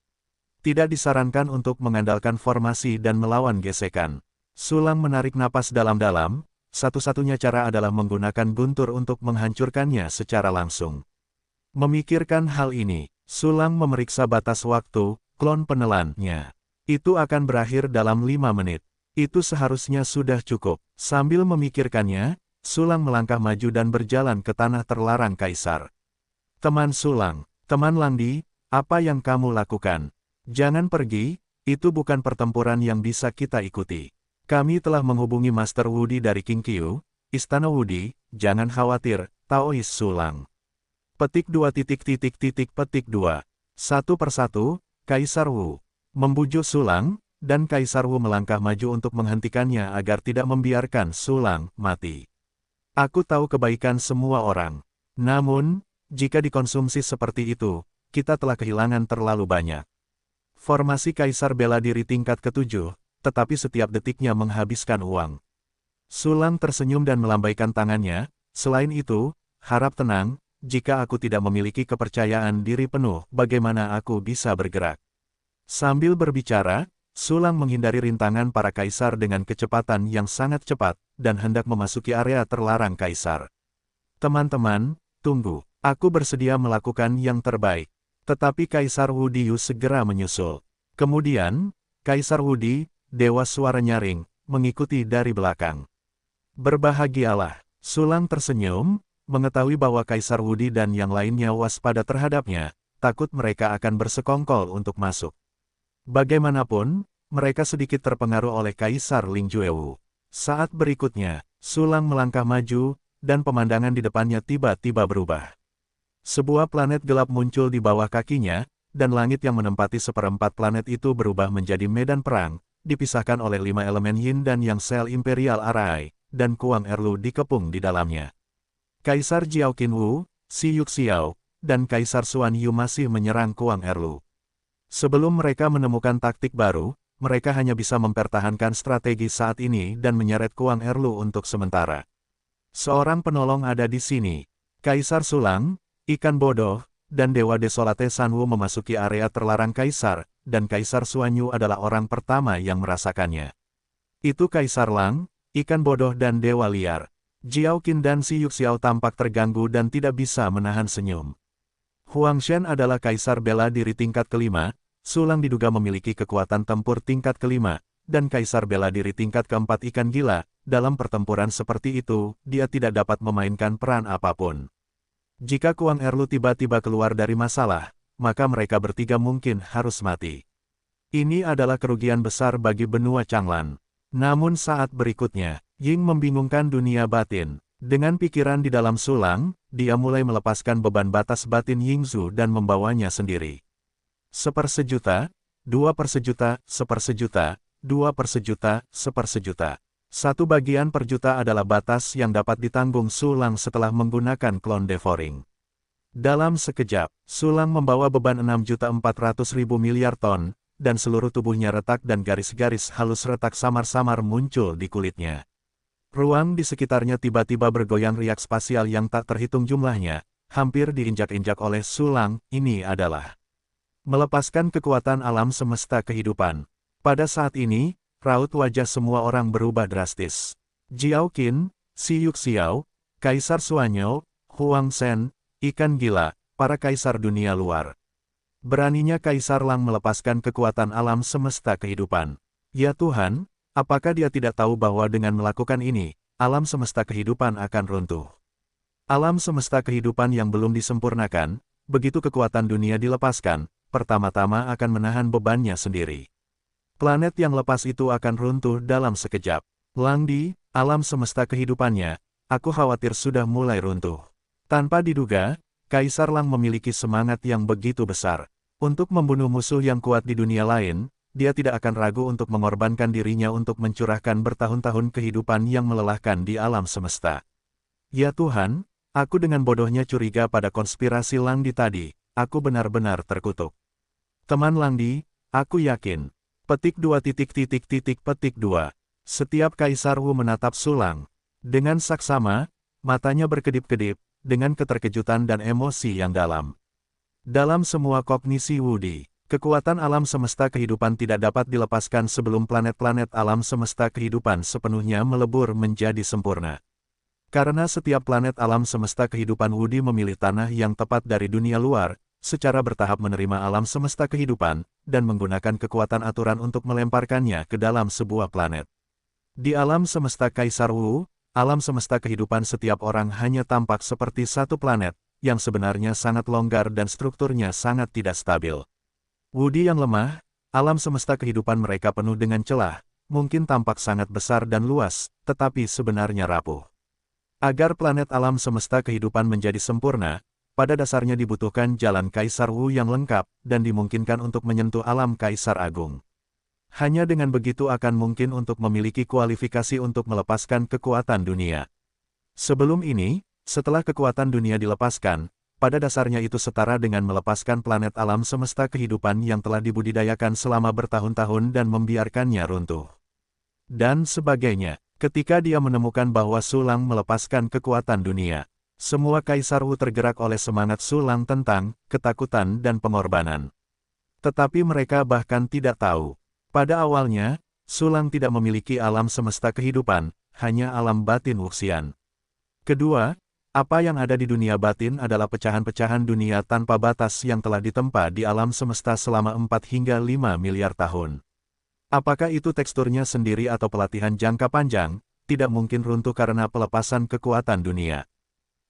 Tidak disarankan untuk mengandalkan formasi dan melawan gesekan. Sulang menarik napas dalam-dalam, satu-satunya cara adalah menggunakan guntur untuk menghancurkannya secara langsung. Memikirkan hal ini, Sulang memeriksa batas waktu, klon penelannya. Itu akan berakhir dalam 5 menit. Itu seharusnya sudah cukup. Sambil memikirkannya, Sulang melangkah maju dan berjalan ke tanah terlarang Kaisar. Teman Sulang, teman Langdi, apa yang kamu lakukan? Jangan pergi, itu bukan pertempuran yang bisa kita ikuti. Kami telah menghubungi Master Wudi dari Qingqiu, Istana Wudi, jangan khawatir, Taois Sulang. Petik 2. Satu persatu, Kaisar Wu membujuk Sulang, dan Kaisar Wu melangkah maju untuk menghentikannya agar tidak membiarkan Sulang mati. Aku tahu kebaikan semua orang. Namun, jika dikonsumsi seperti itu, kita telah kehilangan terlalu banyak. Formasi Kaisar bela diri tingkat ke-7, tetapi setiap detiknya menghabiskan uang. Sulang tersenyum dan melambaikan tangannya, selain itu, harap tenang, jika aku tidak memiliki kepercayaan diri penuh, bagaimana aku bisa bergerak? Sambil berbicara, Sulang menghindari rintangan para kaisar dengan kecepatan yang sangat cepat, dan hendak memasuki area terlarang Kaisar. Teman-teman, tunggu, aku bersedia melakukan yang terbaik. Tetapi Kaisar Wudi segera menyusul. Kemudian, Kaisar Wudi, Dewa Suara Nyaring, mengikuti dari belakang. Berbahagialah, Sulang tersenyum, mengetahui bahwa Kaisar Wudi dan yang lainnya waspada terhadapnya, takut mereka akan bersekongkol untuk masuk. Bagaimanapun, mereka sedikit terpengaruh oleh Kaisar Ling Juewu. Saat berikutnya, Sulang melangkah maju, dan pemandangan di depannya tiba-tiba berubah. Sebuah planet gelap muncul di bawah kakinya, dan langit yang menempati seperempat planet itu berubah menjadi medan perang, dipisahkan oleh 5 elemen Yin dan Yang sel Imperial Arai, dan Kuang Erlu dikepung di dalamnya. Kaisar Jiao Qin Wu, Si Yuxiao, dan Kaisar Xuan Yu masih menyerang Kuang Erlu. Sebelum mereka menemukan taktik baru, mereka hanya bisa mempertahankan strategi saat ini dan menyeret Kuang Erlu untuk sementara. Seorang penolong ada di sini. Kaisar Sulang, Ikan Bodoh, dan Dewa Desolate Sanwu memasuki area terlarang Kaisar, dan Kaisar Xuan Yu adalah orang pertama yang merasakannya. Itu Kaisar Lang, Ikan Bodoh dan Dewa Liar. Jiao Qin dan Si Yuxiao tampak terganggu dan tidak bisa menahan senyum. Huang Shen adalah Kaisar bela diri tingkat kelima, Sulang diduga memiliki kekuatan tempur tingkat kelima, dan Kaisar bela diri tingkat keempat ikan gila. Dalam pertempuran seperti itu, dia tidak dapat memainkan peran apapun. Jika Kuang Erlu tiba-tiba keluar dari masalah, maka mereka bertiga mungkin harus mati. Ini adalah kerugian besar bagi benua Changlan. Namun saat berikutnya, Ying membingungkan dunia batin. Dengan pikiran di dalam Sulang, dia mulai melepaskan beban batas batin Yingzu dan membawanya sendiri. 1/1, 2/1, 1/1, 2/1, 1/1. 1 bagian per juta adalah batas yang dapat ditanggung Sulang setelah menggunakan klon devouring. Dalam sekejap, Sulang membawa beban 6.400.000 miliar ton, dan seluruh tubuhnya retak dan garis-garis halus retak samar-samar muncul di kulitnya. Ruang di sekitarnya tiba-tiba bergoyang riak spasial yang tak terhitung jumlahnya, hampir diinjak-injak oleh Sulang. Ini adalah melepaskan kekuatan alam semesta kehidupan. Pada saat ini, raut wajah semua orang berubah drastis. Jiao Qin, Si Yuxiao, Kaisar Suanyou, Huang Shen, ikan gila, para kaisar dunia luar. Beraninya Kaisar Lang melepaskan kekuatan alam semesta kehidupan. Ya Tuhan, apakah dia tidak tahu bahwa dengan melakukan ini, alam semesta kehidupan akan runtuh? Alam semesta kehidupan yang belum disempurnakan, begitu kekuatan dunia dilepaskan, pertama-tama akan menahan bebannya sendiri. Planet yang lepas itu akan runtuh dalam sekejap. Lang Di, alam semesta kehidupannya, aku khawatir sudah mulai runtuh. Tanpa diduga, Kaisar Lang memiliki semangat yang begitu besar. Untuk membunuh musuh yang kuat di dunia lain, dia tidak akan ragu untuk mengorbankan dirinya untuk mencurahkan bertahun-tahun kehidupan yang melelahkan di alam semesta. Ya Tuhan, aku dengan bodohnya curiga pada konspirasi Lang Di tadi, aku benar-benar terkutuk. Teman Lang Di, aku yakin. Petik 2. Setiap Kaisar Wu menatap Sulang. Dengan saksama, matanya berkedip-kedip, dengan keterkejutan dan emosi yang dalam. Dalam semua kognisi Wudi, kekuatan alam semesta kehidupan tidak dapat dilepaskan sebelum planet-planet alam semesta kehidupan sepenuhnya melebur menjadi sempurna. Karena setiap planet alam semesta kehidupan Wudi memilih tanah yang tepat dari dunia luar, secara bertahap menerima alam semesta kehidupan, dan menggunakan kekuatan aturan untuk melemparkannya ke dalam sebuah planet. Di alam semesta Kaisar Wu, alam semesta kehidupan setiap orang hanya tampak seperti satu planet, yang sebenarnya sangat longgar dan strukturnya sangat tidak stabil. Wudi yang lemah, alam semesta kehidupan mereka penuh dengan celah, mungkin tampak sangat besar dan luas, tetapi sebenarnya rapuh. Agar planet alam semesta kehidupan menjadi sempurna, pada dasarnya dibutuhkan jalan Kaisar Wu yang lengkap, dan dimungkinkan untuk menyentuh alam Kaisar Agung. Hanya dengan begitu akan mungkin untuk memiliki kualifikasi untuk melepaskan kekuatan dunia. Sebelum ini, setelah kekuatan dunia dilepaskan, pada dasarnya itu setara dengan melepaskan planet alam semesta kehidupan yang telah dibudidayakan selama bertahun-tahun dan membiarkannya runtuh. Dan sebagainya. Ketika dia menemukan bahwa Sulang melepaskan kekuatan dunia, semua Kaisar Wu tergerak oleh semangat Sulang tentang ketakutan dan pengorbanan. Tetapi mereka bahkan tidak tahu. Pada awalnya, Sulang tidak memiliki alam semesta kehidupan, hanya alam batin Wuxian. Kedua, apa yang ada di dunia batin adalah pecahan-pecahan dunia tanpa batas yang telah ditempa di alam semesta selama 4 hingga 5 miliar tahun. Apakah itu teksturnya sendiri atau pelatihan jangka panjang, tidak mungkin runtuh karena pelepasan kekuatan dunia.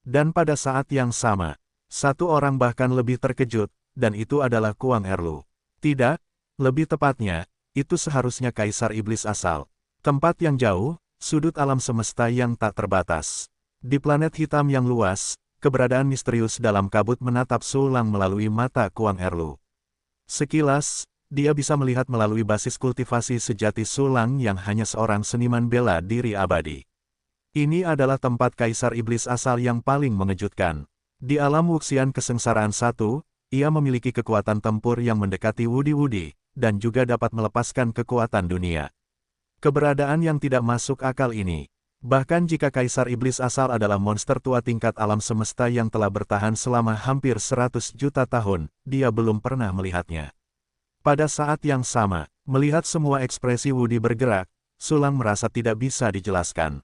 Dan pada saat yang sama, satu orang bahkan lebih terkejut, dan itu adalah Kuang Erlu. Tidak, lebih tepatnya, itu seharusnya Kaisar Iblis asal. Tempat yang jauh, sudut alam semesta yang tak terbatas. Di planet hitam yang luas, keberadaan misterius dalam kabut menatap Sulang melalui mata Kuang Erlu. Sekilas, dia bisa melihat melalui basis kultivasi sejati Sulang yang hanya seorang seniman bela diri abadi. Ini adalah tempat Kaisar Iblis asal yang paling mengejutkan. Di alam Wuxian kesengsaraan 1, ia memiliki kekuatan tempur yang mendekati Wudi-Wudi, dan juga dapat melepaskan kekuatan dunia. Keberadaan yang tidak masuk akal ini. Bahkan jika Kaisar Iblis asal adalah monster tua tingkat alam semesta yang telah bertahan selama hampir 100 juta tahun, dia belum pernah melihatnya. Pada saat yang sama, melihat semua ekspresi Wudi bergerak, Sulang merasa tidak bisa dijelaskan.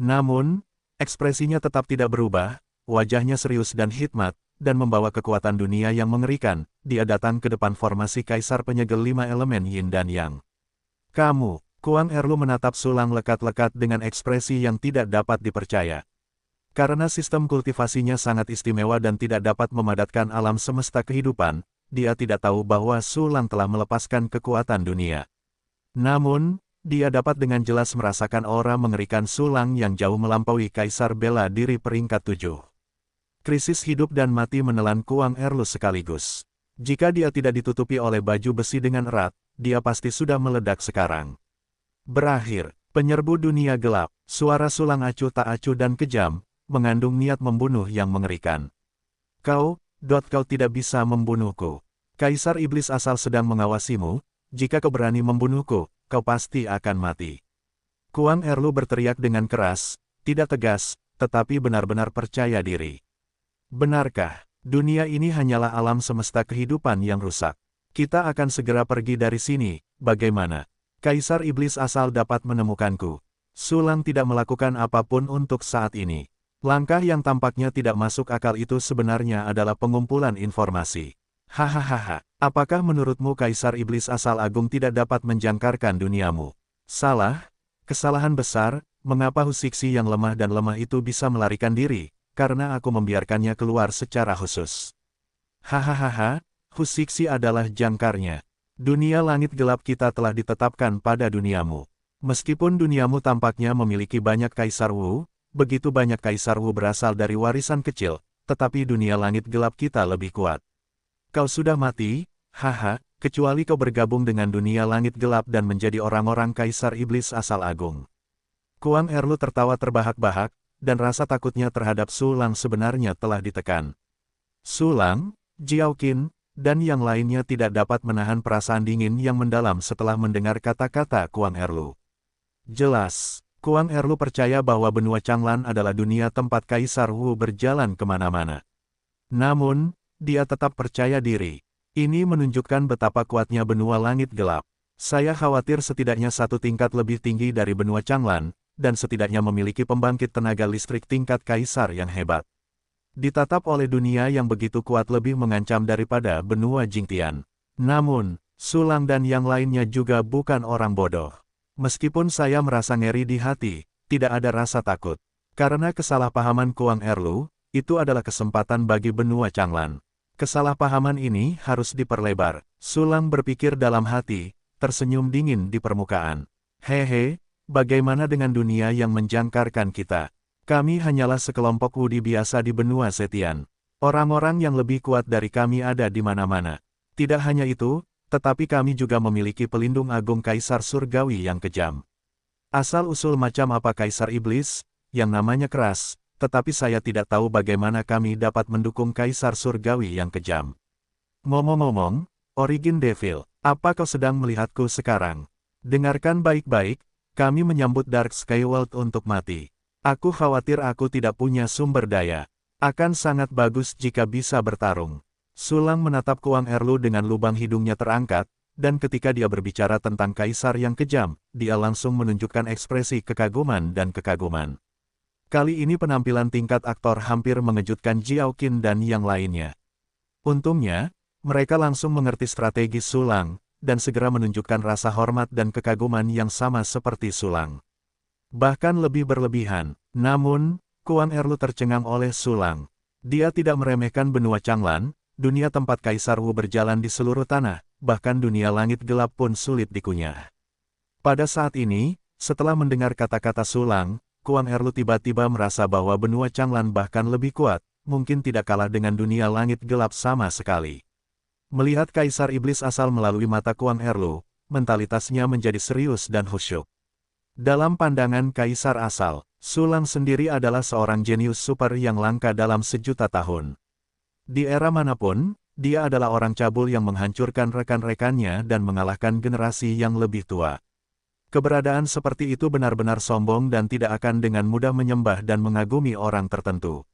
Namun, ekspresinya tetap tidak berubah, wajahnya serius dan hikmat, dan membawa kekuatan dunia yang mengerikan. Dia datang ke depan formasi Kaisar Penyegel 5 elemen Yin dan Yang. Kamu, Kuang Erlu menatap Sulang lekat-lekat dengan ekspresi yang tidak dapat dipercaya. Karena sistem kultivasinya sangat istimewa dan tidak dapat memadatkan alam semesta kehidupan, dia tidak tahu bahwa Sulang telah melepaskan kekuatan dunia. Namun, dia dapat dengan jelas merasakan aura mengerikan Sulang yang jauh melampaui Kaisar bela diri peringkat 7. Krisis hidup dan mati menelan Kuang Erlu sekaligus. Jika dia tidak ditutupi oleh baju besi dengan erat, dia pasti sudah meledak sekarang. Berakhir, penyerbu dunia gelap, suara Sulang acuh tak acuh dan kejam, mengandung niat membunuh yang mengerikan. Kau tidak bisa membunuhku. Kaisar Iblis asal sedang mengawasimu, jika kau berani membunuhku, kau pasti akan mati. Kuang Erlu berteriak dengan keras, tidak tegas, tetapi benar-benar percaya diri. Benarkah, dunia ini hanyalah alam semesta kehidupan yang rusak? Kita akan segera pergi dari sini, bagaimana? Kaisar Iblis asal dapat menemukanku. Sulang tidak melakukan apapun untuk saat ini. Langkah yang tampaknya tidak masuk akal itu sebenarnya adalah pengumpulan informasi. Hahaha, apakah menurutmu Kaisar Iblis asal agung tidak dapat menjangkarkan duniamu? Salah, kesalahan besar, mengapa Husiksi yang lemah dan lemah itu bisa melarikan diri, karena aku membiarkannya keluar secara khusus. Hahaha, Husiksi adalah jangkarnya. Dunia langit gelap kita telah ditetapkan pada duniamu. Meskipun duniamu tampaknya memiliki banyak Kaisar Wu, begitu banyak Kaisar Wu berasal dari warisan kecil, tetapi dunia langit gelap kita lebih kuat. Kau sudah mati, haha, kecuali kau bergabung dengan dunia langit gelap dan menjadi orang-orang Kaisar Iblis asal agung. Kuang Erlu tertawa terbahak-bahak, dan rasa takutnya terhadap Sulang sebenarnya telah ditekan. Sulang, Jiaoqin, dan yang lainnya tidak dapat menahan perasaan dingin yang mendalam setelah mendengar kata-kata Kuang Erlu. Jelas, Kuang Erlu percaya bahwa benua Changlan adalah dunia tempat Kaisar Wu berjalan kemana-mana. Namun, dia tetap percaya diri. Ini menunjukkan betapa kuatnya benua langit gelap. Saya khawatir setidaknya satu tingkat lebih tinggi dari benua Changlan, dan setidaknya memiliki pembangkit tenaga listrik tingkat Kaisar yang hebat. Ditatap oleh dunia yang begitu kuat lebih mengancam daripada benua Jingtian. Namun, Sulang dan yang lainnya juga bukan orang bodoh. Meskipun saya merasa ngeri di hati, tidak ada rasa takut. Karena kesalahpahaman Kuang Erlu, itu adalah kesempatan bagi benua Changlan. Kesalahpahaman ini harus diperlebar. Sulang berpikir dalam hati, tersenyum dingin di permukaan. Hehe, bagaimana dengan dunia yang menjangkarkan kita? Kami hanyalah sekelompok wudi biasa di benua Zetian. Orang-orang yang lebih kuat dari kami ada di mana-mana. Tidak hanya itu, tetapi kami juga memiliki pelindung agung Kaisar Surgawi yang kejam. Asal-usul macam apa Kaisar Iblis, yang namanya keras, tetapi saya tidak tahu bagaimana kami dapat mendukung Kaisar Surgawi yang kejam. Ngomong-ngomong, Origin Devil, apa kau sedang melihatku sekarang? Dengarkan baik-baik, kami menyambut Dark Skyworld untuk mati. Aku khawatir aku tidak punya sumber daya. Akan sangat bagus jika bisa bertarung. Sulang menatap Kuang Erlu dengan lubang hidungnya terangkat, dan ketika dia berbicara tentang Kaisar yang kejam, dia langsung menunjukkan ekspresi kekaguman dan kekaguman. Kali ini penampilan tingkat aktor hampir mengejutkan Jiaoqin dan yang lainnya. Untungnya, mereka langsung mengerti strategi Sulang, dan segera menunjukkan rasa hormat dan kekaguman yang sama seperti Sulang. Bahkan lebih berlebihan. Namun, Kuang Erlu tercengang oleh Sulang. Dia tidak meremehkan benua Changlan, dunia tempat Kaisar Wu berjalan di seluruh tanah, bahkan dunia langit gelap pun sulit dikunyah. Pada saat ini, setelah mendengar kata-kata Sulang, Kuang Erlu tiba-tiba merasa bahwa benua Changlan bahkan lebih kuat, mungkin tidak kalah dengan dunia langit gelap sama sekali. Melihat Kaisar Iblis asal melalui mata Kuang Erlu, mentalitasnya menjadi serius dan khusyuk. Dalam pandangan Kaisar asal, Sulang sendiri adalah seorang jenius super yang langka dalam sejuta tahun. Di era manapun, dia adalah orang cabul yang menghancurkan rekan-rekannya dan mengalahkan generasi yang lebih tua. Keberadaan seperti itu benar-benar sombong dan tidak akan dengan mudah menyembah dan mengagumi orang tertentu.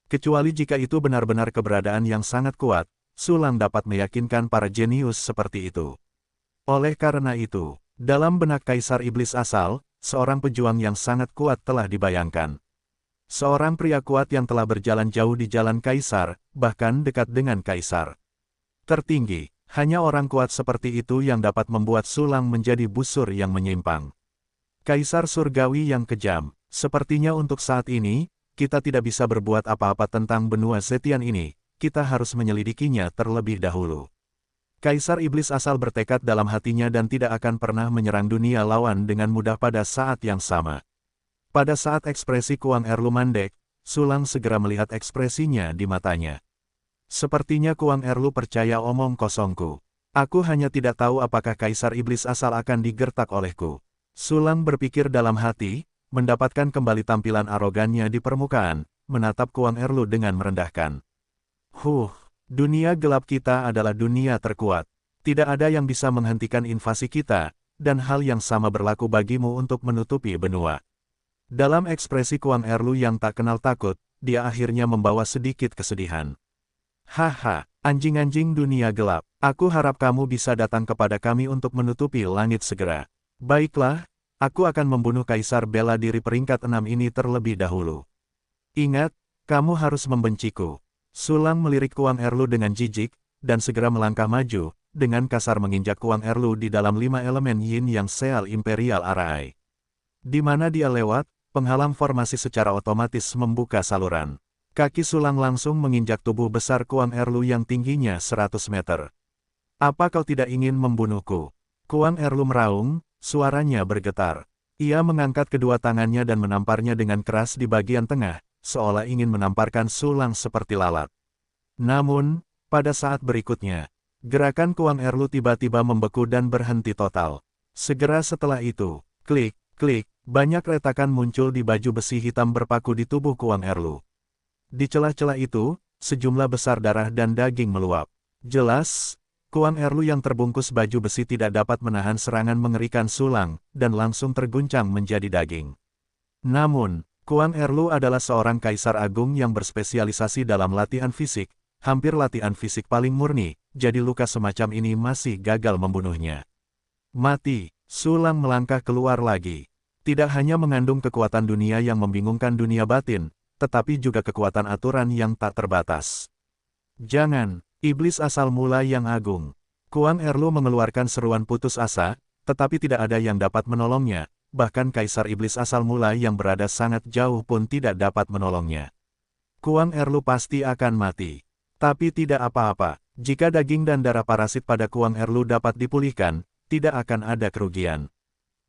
Kecuali jika itu benar-benar keberadaan yang sangat kuat, Sulang dapat meyakinkan para jenius seperti itu. Oleh karena itu, dalam benak Kaisar Iblis asal, seorang pejuang yang sangat kuat telah dibayangkan. Seorang pria kuat yang telah berjalan jauh di jalan Kaisar, bahkan dekat dengan Kaisar tertinggi. Hanya orang kuat seperti itu yang dapat membuat Sulang menjadi busur yang menyimpang. Kaisar Surgawi yang kejam, sepertinya untuk saat ini, kita tidak bisa berbuat apa-apa tentang benua Zetian ini, kita harus menyelidikinya terlebih dahulu. Kaisar Iblis asal bertekad dalam hatinya dan tidak akan pernah menyerang dunia lawan dengan mudah pada saat yang sama. Pada saat ekspresi Kuang Erlu mandek, Sulang segera melihat ekspresinya di matanya. Sepertinya Kuang Erlu percaya omong kosongku. Aku hanya tidak tahu apakah Kaisar Iblis asal akan digertak olehku. Sulang berpikir dalam hati, mendapatkan kembali tampilan arogannya di permukaan, menatap Kuang Erlu dengan merendahkan. Dunia gelap kita adalah dunia terkuat. Tidak ada yang bisa menghentikan invasi kita, dan hal yang sama berlaku bagimu untuk menutupi benua. Dalam ekspresi Kuang Erlu yang tak kenal takut, dia akhirnya membawa sedikit kesedihan. Haha, anjing-anjing dunia gelap. Aku harap kamu bisa datang kepada kami untuk menutupi langit segera. Baiklah, aku akan membunuh Kaisar bela diri peringkat 6 ini terlebih dahulu. Ingat, kamu harus membenciku. Sulang melirik Kuang Erlu dengan jijik, dan segera melangkah maju, dengan kasar menginjak Kuang Erlu di dalam 5 elemen Yin Yang Seal Imperial Arai. Di mana dia lewat, penghalang formasi secara otomatis membuka saluran. Kaki Sulang langsung menginjak tubuh besar Kuang Erlu yang tingginya 100 meter. Apa kau tidak ingin membunuhku? Kuang Erlu meraung, suaranya bergetar. Ia mengangkat kedua tangannya dan menamparnya dengan keras di bagian tengah, seolah ingin menamparkan Sulang seperti lalat. Namun, pada saat berikutnya, gerakan Kuang Erlu tiba-tiba membeku dan berhenti total. Segera setelah itu, klik, klik, banyak retakan muncul di baju besi hitam berpaku di tubuh Kuang Erlu. Di celah-celah itu, sejumlah besar darah dan daging meluap. Jelas, Kuang Erlu yang terbungkus baju besi tidak dapat menahan serangan mengerikan Sulang, dan langsung terguncang menjadi daging. Namun, Kuang Erlu adalah seorang kaisar agung yang berspesialisasi dalam latihan fisik, hampir latihan fisik paling murni, jadi luka semacam ini masih gagal membunuhnya. Mati, Sulang melangkah keluar lagi. Tidak hanya mengandung kekuatan dunia yang membingungkan dunia batin, tetapi juga kekuatan aturan yang tak terbatas. Jangan! Iblis asal mula yang agung. Kuang Erlu mengeluarkan seruan putus asa, tetapi tidak ada yang dapat menolongnya, bahkan Kaisar Iblis asal mula yang berada sangat jauh pun tidak dapat menolongnya. Kuang Erlu pasti akan mati. Tapi tidak apa-apa, jika daging dan darah parasit pada Kuang Erlu dapat dipulihkan, tidak akan ada kerugian.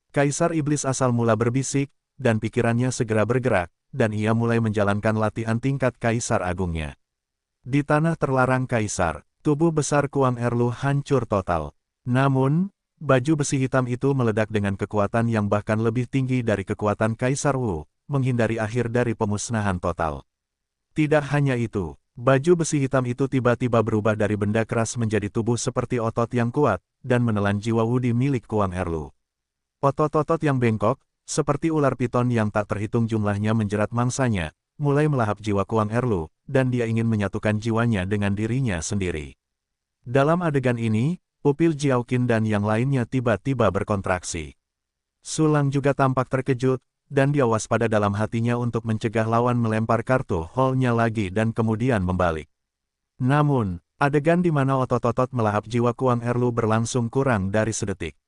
Kaisar Iblis asal mula berbisik, dan pikirannya segera bergerak, dan ia mulai menjalankan latihan tingkat Kaisar Agungnya. Di tanah terlarang Kaisar, tubuh besar Kuang Erlu hancur total. Namun, baju besi hitam itu meledak dengan kekuatan yang bahkan lebih tinggi dari kekuatan Kaisar Wu, menghindari akhir dari pemusnahan total. Tidak hanya itu, baju besi hitam itu tiba-tiba berubah dari benda keras menjadi tubuh seperti otot yang kuat, dan menelan jiwa wudi milik Kuang Erlu. Otot-otot yang bengkok, seperti ular piton yang tak terhitung jumlahnya menjerat mangsanya, mulai melahap jiwa Kuang Erlu, dan dia ingin menyatukan jiwanya dengan dirinya sendiri. Dalam adegan ini, pupil Jiaoqin dan yang lainnya tiba-tiba berkontraksi. Sulang juga tampak terkejut, dan dia waspada dalam hatinya untuk mencegah lawan melempar kartu hole-nya lagi dan kemudian membalik. Namun, adegan di mana otot-otot melahap jiwa Kuang Erlu berlangsung kurang dari sedetik.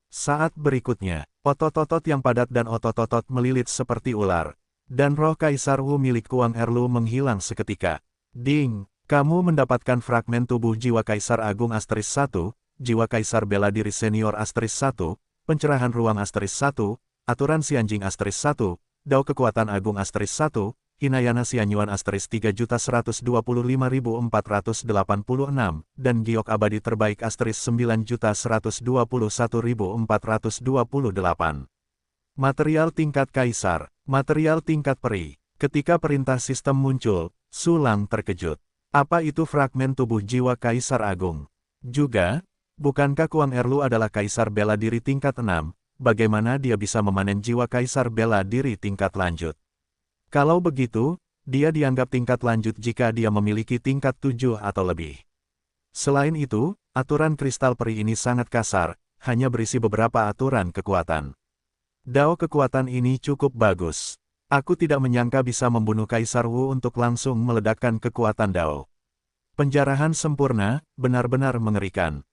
Saat berikutnya, otot-otot yang padat dan otot-otot melilit seperti ular, dan roh Kaisar Wu milik Kuang Erlu menghilang seketika. Ding, kamu mendapatkan fragmen tubuh jiwa Kaisar Agung Asteris 1, jiwa Kaisar Bela Diri Senior Asteris 1, pencerahan ruang Asteris 1, aturan Xianjing Asteris 1, Dao Kekuatan Agung Asteris 1, Hinayana Xianyuan Asteris 3.125.486, dan Giok Abadi Terbaik Asteris 9.121.428. Material tingkat Kaisar, material tingkat peri. Ketika perintah sistem muncul, Sulang terkejut. Apa itu fragmen tubuh jiwa Kaisar Agung? Juga, bukankah Kuang Erlu adalah Kaisar Bela Diri tingkat 6, bagaimana dia bisa memanen jiwa Kaisar Bela Diri tingkat lanjut? Kalau begitu, dia dianggap tingkat lanjut jika dia memiliki tingkat 7 atau lebih. Selain itu, aturan kristal peri ini sangat kasar, hanya berisi beberapa aturan kekuatan. Dao kekuatan ini cukup bagus. Aku tidak menyangka bisa membunuh Kaisar Wu untuk langsung meledakkan kekuatan Dao. Penjarahan sempurna, benar-benar mengerikan.